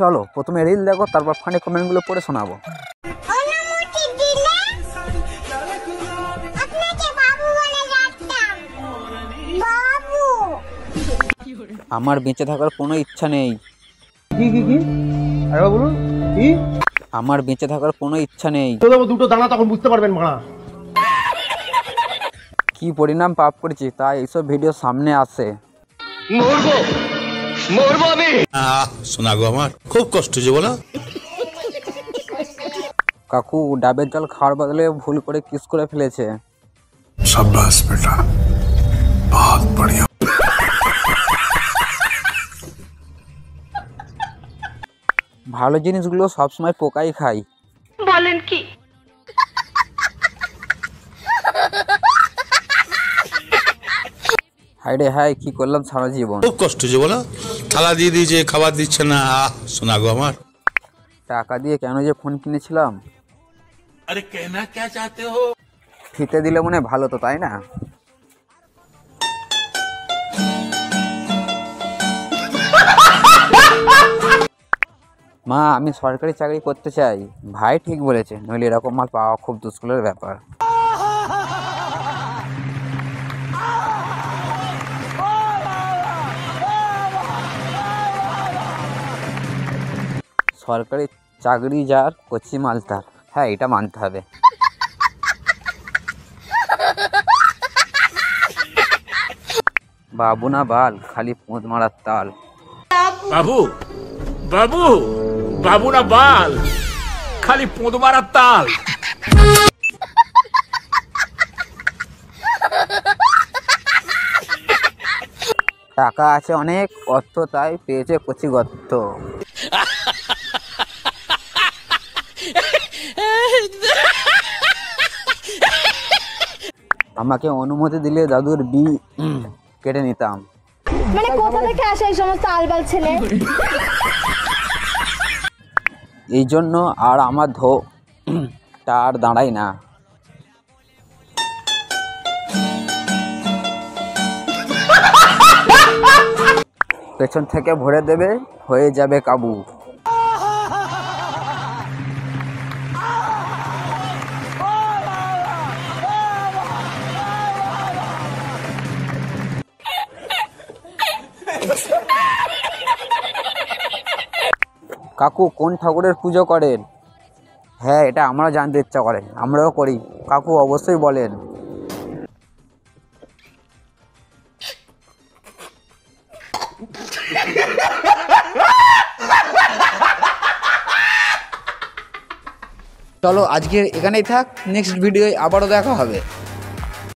চলো প্রথমে রিল দেখো, তারপর ফানি কমেন্টগুলো পড়ে শোনাবো। আমার বেঁচে থাকার কোনো ইচ্ছা নেই। কি আরে বলুন কি? আমার বেঁচে থাকার কোনো ইচ্ছা নেই। দুটো দানা তখন বুঝতে পারবেন মারা। কি পরিণাম পাপ করেছি তাই এইসব ভিডিও সামনে আসে। মরবো আমি। শোনা গো আমার খুব কষ্ট যে বলো। কাকু ডাবের জল খাওয়ার বদলে ভুল করে কিস করে ফেলেছে। शाबाश बेटा, बहुत बढ़िया। ভালো জিনিসগুলো সবসময় পোকাই খায়। বলেন কি? হাই রে হাই, কি করলাম সারা জীবন। খুব কষ্ট যে বলো, থালা দিয়ে দিয়েছে খাবার দিচ্ছে না। শোনা গো আমার। টাকা দিয়ে কেন যে ফোন কিনেছিলাম। আরে কেনা কে চাতে হো? ফিতে দিলে মনে ভালো তো, তাই না? মা আমি সরকারি চাকরি করতে চাই। ভাই ঠিক বলেছে, নইলে এরকম মাল পাওয়া খুব দুষ্করের ব্যাপার। সরকারি চাকরি যার কচি মাল তার, হ্যাঁ এটা মানতে হবে। বাবু না বাল, খালি পোঁত মারার তাল। বাবু বাবু বাবু না বাল, খালি পোঁদ মারার তাল। টাকা আছে অনেক, অর্থ তাই পেয়েছে কচি গর্ত। আমাকে অনুমতি দিলে দাদুর কেটে নিতাম। মানে কোথা থেকে আসে এই সমস্ত আলবাল ছেলে? এই জন্য আর আমার টা আর দাঁড়াই না। পেছন থেকে ভরে দেবে, হয়ে যাবে কাবু। কাকু কোন ঠাকুরের পুজো করেন? হ্যাঁ এটা আমরাও জানতে ইচ্ছা করে, আমরাও করি। কাকু অবশ্যই বলেন। চলো আজকে এখানেই থাক, নেক্সট ভিডিওয় আবারও দেখা হবে।